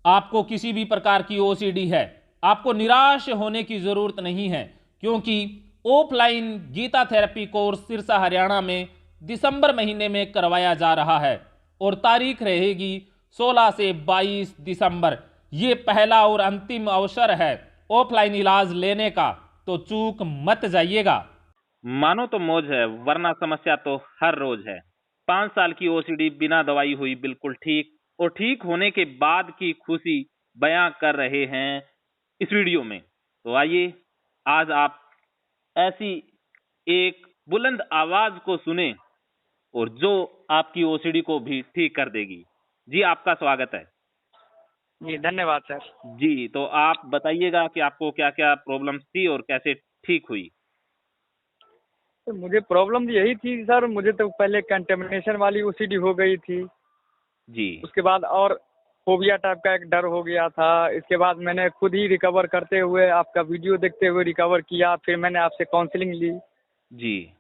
आपको किसी भी प्रकार की ओसीडी है, आपको निराश होने की ज़रूरत नहीं है, क्योंकि offline Gita therapy course Sirsa Haryana में दिसंबर महीने में करवाया जा रहा है और तारीख रहेगी 16 से 22 दिसंबर। ये पहला और अंतिम अवसर है ऑफलाइन इलाज लेने का, तो चूक मत जाइएगा। मानो तो मौज है, वरना समस्या तो हर रोज है। 5 साल की ओसीडी बिना दवाई हुई बिल्कुल ठीक, और ठीक होने के बाद की खुशी बयां कर रहे हैं इस वीडियो में। तो आइए आज आप ऐसी एक बुलंद आवाज को सुने और जो आपकी ओसीडी को भी ठीक कर देगी। जी आपका स्वागत है। जी धन्यवाद सर। जी तो आप बताइएगा कि आपको क्या क्या प्रॉब्लम्स थी और कैसे ठीक हुई। तो मुझे प्रॉब्लम यही थी सर, मुझे तो पहले कंटेमिनेशन वाली ओसीडी हो गई थी। जी उसके बाद और फोबिया टाइप का एक डर हो गया था। इसके बाद मैंने खुद ही रिकवर करते हुए, आपका वीडियो देखते हुए रिकवर किया। फिर मैंने आपसे काउंसलिंग ली। जी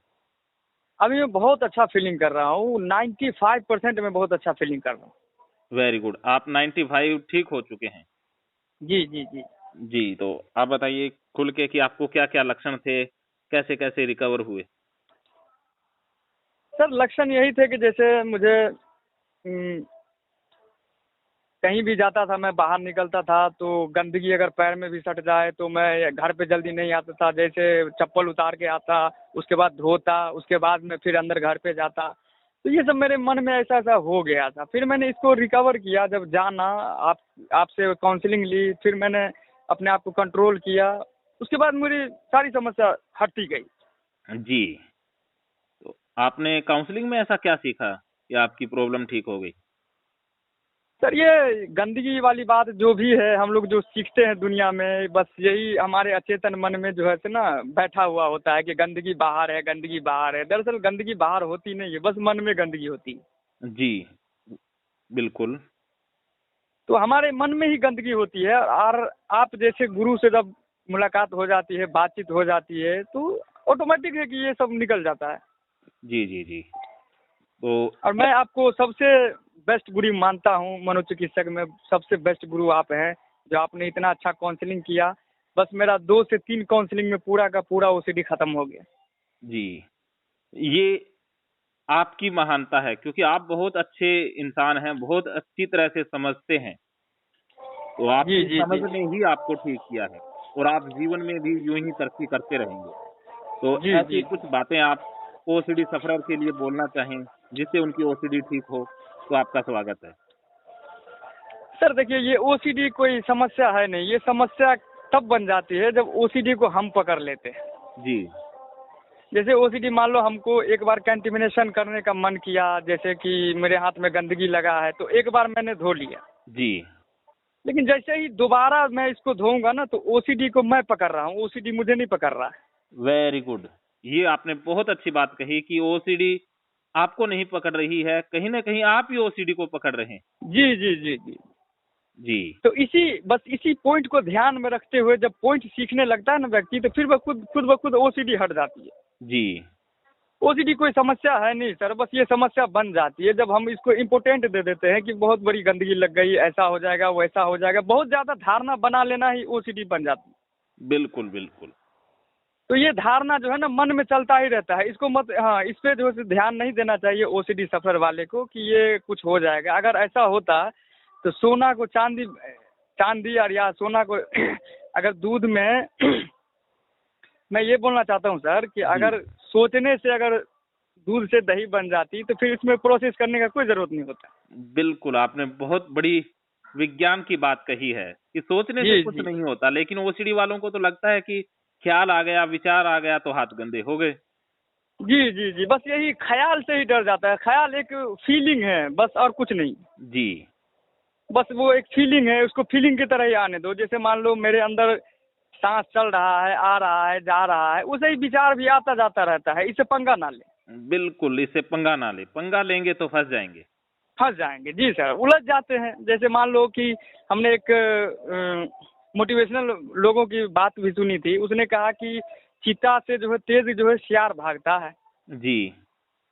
अभी मैं बहुत अच्छा फीलिंग कर रहा हूँ। 95% में बहुत अच्छा फीलिंग कर रहा हूँ। Very good. आप 95 ठीक हो चुके हैं। जी जी जी। जी तो आप बताइए खुल के कि आपको क्या क्या लक्षण थे, कैसे कैसे रिकवर हुए। सर लक्षण यही थे कि जैसे मुझे कहीं भी जाता था, मैं बाहर निकलता था तो गंदगी अगर पैर में भी सट जाए तो मैं घर पे जल्दी नहीं आता था। जैसे चप्पल उतार के आता, उसके बाद धोता, उसके बाद में फिर अंदर घर पे जाता। तो ये सब मेरे मन में ऐसा ऐसा हो गया था। फिर मैंने इसको रिकवर किया, जब जाना आप आपसे काउंसलिंग ली, फिर मैंने अपने आप को कंट्रोल किया। उसके बाद मेरी सारी समस्या हटती गई। जी तो आपने काउंसलिंग में ऐसा क्या सीखा कि आपकी प्रॉब्लम ठीक हो गई। सर ये गंदगी वाली बात जो भी है, हम लोग जो सीखते हैं दुनिया में, बस यही हमारे अचेतन मन में जो है से ना बैठा हुआ होता है कि गंदगी बाहर है, गंदगी बाहर है। दरअसल गंदगी बाहर होती नहीं है, बस मन में गंदगी होती है। जी बिल्कुल। तो हमारे मन में ही गंदगी होती है। और आप जैसे गुरु से जब मुलाकात हो जाती है, बातचीत हो जाती है, तो ऑटोमेटिक है कि ये सब निकल जाता है। जी जी जी तो और मैं आपको सबसे बेस्ट गुरु मानता हूँ, मनोचिकित्सक में सबसे बेस्ट गुरु आप हैं, जो आपने इतना अच्छा काउंसलिंग किया। बस मेरा 2 से 3 काउंसलिंग में पूरा का पूरा ओसीडी खत्म हो गया। जी ये आपकी महानता है, क्योंकि आप बहुत अच्छे इंसान हैं, बहुत अच्छी तरह से समझते हैं। तो जी आपकी जी समझ जी। ने ही आपको ठीक किया है और आप जीवन में भी यूं ही तरक्की करते रहेंगे। तो जी ऐसी जी। कुछ बातें आप ओसीडी सफरर के लिए बोलना चाहें जिससे उनकी ओसीडी ठीक हो, तो आपका स्वागत है। सर देखिए, ये ओसीडी कोई समस्या है नहीं। ये समस्या तब बन जाती है जब ओसीडी को हम पकड़ लेते हैं। जी जैसे ओसीडी मान लो हमको एक बार कंटेमिनेशन करने का मन किया, जैसे कि मेरे हाथ में गंदगी लगा है तो एक बार मैंने धो लिया। जी लेकिन जैसे ही दोबारा मैं इसको धोऊंगा ना, तो ओसीडी को मैं पकड़ रहा हूँ, ओसीडी मुझे नहीं पकड़ रहा है। Very good. ये आपने बहुत अच्छी बात कही कि ओसीडी आपको नहीं पकड़ रही है, कहीं ना कहीं आप ही ओसीडी को पकड़ रहे हैं। जी जी जी जी। जी तो इसी पॉइंट को ध्यान में रखते हुए जब पॉइंट सीखने लगता है ना व्यक्ति, तो फिर वह खुद ब खुद ओसीडी हट जाती है। जी ओसीडी कोई समस्या है नहीं सर, बस ये समस्या बन जाती है जब हम इसको इम्पोर्टेंट दे देते हैं कि बहुत बड़ी गंदगी लग गई, ऐसा हो जाएगा वैसा हो जाएगा। बहुत ज्यादा धारणा बना लेना ही ओसीडी बन जाती है। बिल्कुल बिल्कुल। तो ये धारणा जो है ना मन में चलता ही रहता है। इसको मत, हाँ, इस पे जो है ध्यान नहीं देना चाहिए ओसीडी सफर वाले को कि ये कुछ हो जाएगा। अगर ऐसा होता तो सोना को चांदी चांदी और या सोना को अगर दूध में मैं ये बोलना चाहता हूँ सर कि जी अगर सोचने से अगर दूध से दही बन जाती तो फिर इसमें प्रोसेस करने का कोई जरूरत नहीं होता। बिल्कुल, आपने बहुत बड़ी विज्ञान की बात कही है कि सोचने से जी कुछ जी नहीं होता, लेकिन ओसीडी वालों को तो लगता है कि ख्याल आ गया, विचार आ गया तो हाथ गंदे हो गए। जी जी जी। बस यही ख्याल से ही डर जाता है। ख्याल एक फीलिंग है बस, और कुछ नहीं। जी बस वो एक फीलिंग है, उसको फीलिंग की तरह ही आने दो। जैसे मान लो मेरे अंदर सांस चल रहा है, आ रहा है, जा रहा है, उसे ही विचार भी आता जाता रहता है। इससे पंगा ना ले। बिल्कुल, इससे पंगा ना ले, पंगा लेंगे तो फंस जाएंगे। फंस जाएंगे जी सर, उलझ जाते हैं। जैसे मान लो कि हमने एक मोटिवेशनल लोगों की बात भी सुनी थी। उसने कहा कि चीता से जो है तेज जो है सियार भागता है, जी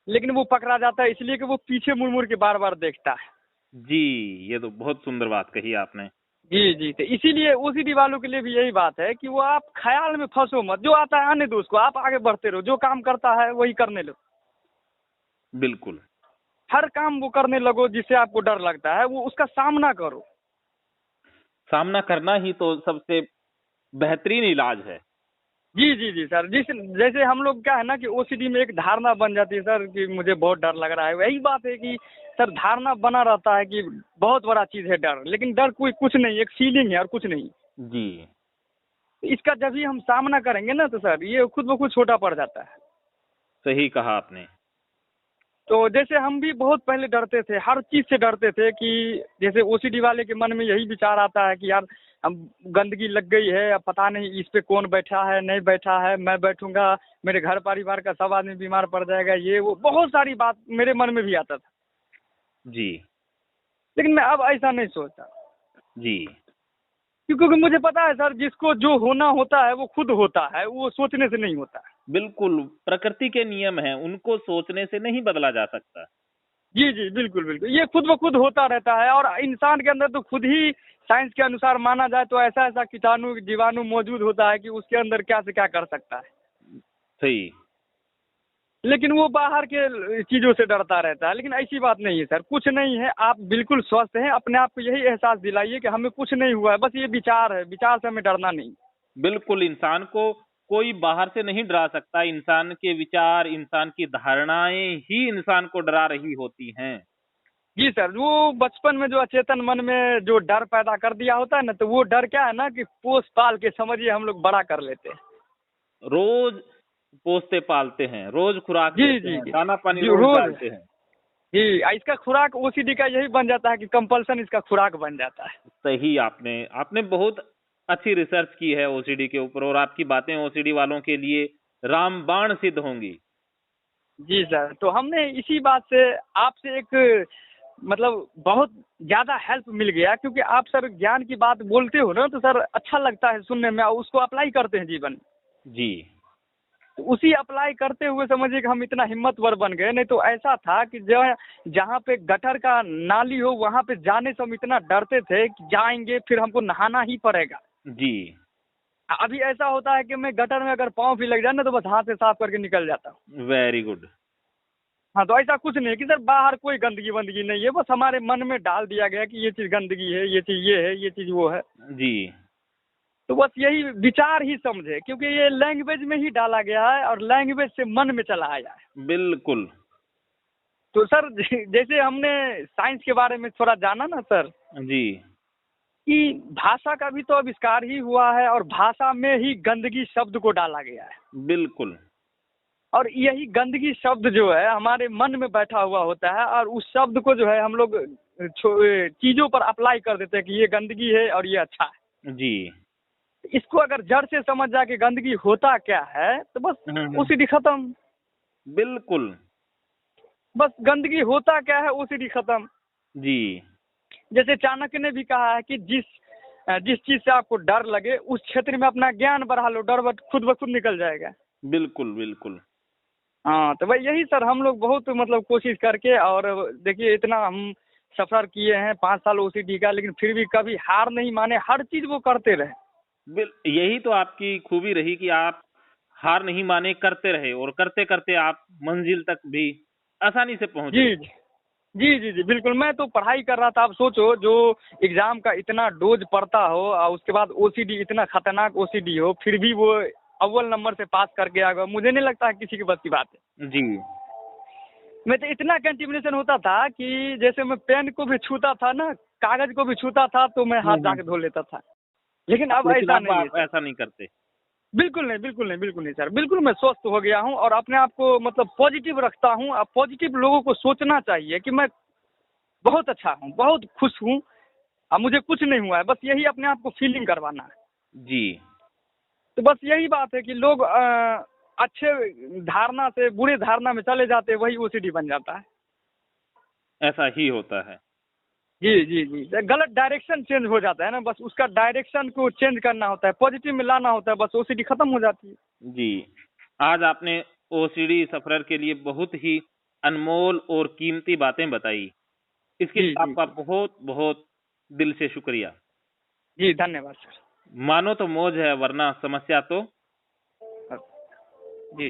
लेकिन वो पकड़ा जाता है इसलिए कि वो पीछे मुड़ मुड़ के बार बार देखता है। जी ये तो बहुत सुंदर बात कही आपने। जी जी, तो इसीलिए ओसीडी वालों के लिए भी यही बात है कि वो आप ख्याल में फंसो मत, जो आता है आने दो उसको, आप आगे बढ़ते रहो, जो काम करता है वही करने लो। बिल्कुल। हर काम वो करने लगो जिससे आपको डर लगता है, वो उसका सामना करो। सामना करना ही तो सबसे बेहतरीन इलाज है। जी जी जी सर, जैसे हम लोग क्या है ना कि ओसीडी में एक धारणा बन जाती है सर कि मुझे बहुत डर लग रहा है, वही बात है कि सर धारणा बना रहता है कि बहुत बड़ा चीज़ है डर, लेकिन डर कोई कुछ नहीं, एक फीलिंग है और कुछ नहीं। जी। इसका जब भी हम सामना करेंगे ना तो सर ये खुद ब खुद छोटा पड़ जाता है। सही कहा आपने। तो जैसे हम भी बहुत पहले डरते थे, हर चीज़ से डरते थे कि जैसे ओसीडी वाले के मन में यही विचार आता है कि यार हम गंदगी लग गई है, अब पता नहीं इस पे कौन बैठा है नहीं बैठा है, मैं बैठूंगा मेरे घर परिवार का सब आदमी बीमार पड़ जाएगा, ये वो बहुत सारी बात मेरे मन में भी आता था। जी। लेकिन मैं अब ऐसा नहीं सोचता, जी। क्योंकि मुझे पता है सर जिसको जो होना होता है वो खुद होता है, वो सोचने से नहीं होता है। बिल्कुल, प्रकृति के नियम हैं, उनको सोचने से नहीं बदला जा सकता। जी जी बिल्कुल बिल्कुल, ये खुद ब खुद होता रहता है, और इंसान के अंदर तो खुद ही साइंस के अनुसार माना जाए तो ऐसा ऐसा कीटाणु जीवाणु मौजूद होता है कि उसके अंदर क्या से क्या कर सकता है। सही। लेकिन वो बाहर के चीज़ों से डरता रहता है, लेकिन ऐसी बात नहीं है सर, कुछ नहीं है, आप बिल्कुल स्वस्थ हैं, अपने आप को यही एहसास दिलाइए कि हमें कुछ नहीं हुआ है, बस ये विचार है, विचार से हमें डरना नहीं। बिल्कुल, इंसान को कोई बाहर से नहीं डरा सकता, इंसान के विचार, इंसान की धारणाएँ ही इंसान को डरा रही होती हैं। जी सर, वो बचपन में जो अचेतन मन में जो डर पैदा कर दिया होता है ना, तो वो डर क्या है ना कि पोस पाल के समझिए हम लोग बड़ा कर लेते हैं। रोज़ पोसते-पालते हैं, रोज़ खुराक जी देते जी हैं, जी दाना-पानी जी रोज़ रोज। डालते हैं। जी, इसका खुराक ओसीडी का यही बन जाता है कि कंपल्सन इसका खुराक बन जाता है। सही आपने आपने बहुत अच्छी रिसर्च की है ओसीडी के ऊपर और आपकी बातें ओसीडी वालों के लिए रामबाण सिद्ध होंगी। जी सर, तो हमने इसी बात से आपसे एक मतलब बहुत ज़्यादा हेल्प मिल गया, क्योंकि आप सर ज्ञान की बात बोलते हो ना तो सर अच्छा लगता है सुनने में, और उसको अप्लाई करते हैं जीवन में। जी। तो उसी अप्लाई करते हुए समझिए कि हम इतना हिम्मतवर बन गए, नहीं तो ऐसा था कि जहाँ पे गटर का नाली हो वहाँ पे जाने से हम इतना डरते थे कि जाएंगे फिर हमको नहाना ही पड़ेगा। जी। अभी ऐसा होता है कि मैं गटर में अगर पाँव भी लग जाए ना तो बस हाथ से साफ करके निकल जाता हूँ। Very good. हाँ, तो ऐसा कुछ नहीं है कि सर बाहर कोई गंदगी वंदगी नहीं है, बस हमारे मन में डाल दिया गया कि ये चीज़ गंदगी है, ये चीज़ ये है, ये चीज़ वो है। जी। तो बस यही विचार ही समझे, क्योंकि ये लैंग्वेज में ही डाला गया है और लैंग्वेज से मन में चला आया है। बिल्कुल। तो सर जैसे हमने साइंस के बारे में थोड़ा जाना ना सर, जी। कि भाषा का भी तो आविष्कार ही हुआ है और भाषा में ही गंदगी शब्द को डाला गया है। बिल्कुल। और यही गंदगी शब्द जो है हमारे मन में बैठा हुआ होता है, और उस शब्द को जो है हम लोग चीज़ों पर अप्लाई कर देते हैं कि ये गंदगी है और ये अच्छा है। जी। इसको अगर जड़ से समझ जा के गंदगी होता क्या है तो बस ओसीडी खत्म। बिल्कुल। बस गंदगी होता क्या है, ओसीडी खत्म। जी। जैसे चाणक्य ने भी कहा है कि जिस चीज़ से आपको डर लगे उस क्षेत्र में अपना ज्ञान बढ़ा लो, डर खुद ब खुद निकल जाएगा। बिल्कुल, बिल्कुल। हाँ, तो भाई यही सर हम लोग बहुत मतलब कोशिश करके, और देखिए इतना हम सफ़र किए हैं 5 साल ओसीडी का, लेकिन फिर भी कभी हार नहीं माने, हर चीज़ वो करते रहे। यही तो आपकी खूबी रही कि आप हार नहीं माने, करते रहे और करते-करते आप मंजिल तक भी आसानी से पहुँच जी, गए। जी। जी, जी, जी, बिल्कुल, मैं तो पढ़ाई कर रहा था, आप सोचो जो एग्ज़ाम का इतना डोज़ पड़ता हो और उसके बाद ओसीडी, इतना खतरनाक ओसीडी हो, फिर भी वो अव्वल नंबर से पास करके आ गए, मुझे नहीं लगता है किसी के बस की बात है। जी। मैं तो इतना कंटिमिनेशन होता था कि जैसे मैं पेन को भी छूता था ना, कागज़ को भी छूता था तो मैं हाथ जाके धो लेता था। लेकिन अब लेकिन ऐसा अब नहीं है आप सर। ऐसा नहीं करते। बिल्कुल नहीं, बिल्कुल नहीं, बिल्कुल नहीं सर। बिल्कुल मैं स्वस्थ हो गया हूँ और अपने आप को मतलब पॉज़िटिव रखता हूँ। अब पॉज़िटिव लोगों को सोचना चाहिए कि मैं बहुत अच्छा हूँ, बहुत खुश हूँ, अब मुझे कुछ नहीं हुआ है, बस यही अपने आप को फीलिंग करवाना है। जी। तो बस यही बात है कि लोग अच्छे धारणा से बुरे धारणा में चले जाते हैं, वही ओसीडी बन जाता है। ऐसा ही होता है। जी, जी, जी। गलत डायरेक्शन चेंज हो जाता है ना, बस उसका डायरेक्शन को चेंज करना होता है, पॉज़िटिव में लाना होता है, बस ओसीडी खत्म हो जाती है। जी। आज आपने ओसीडी सफ़रर के लिए बहुत ही अनमोल और कीमती बातें बताई। इसके जी, लिए जी, आपका जी। बहुत-बहुत दिल से शुक्रिया। जी धन्यवाद सर। मानो तो मौज है, वरना समस्या तो। जी।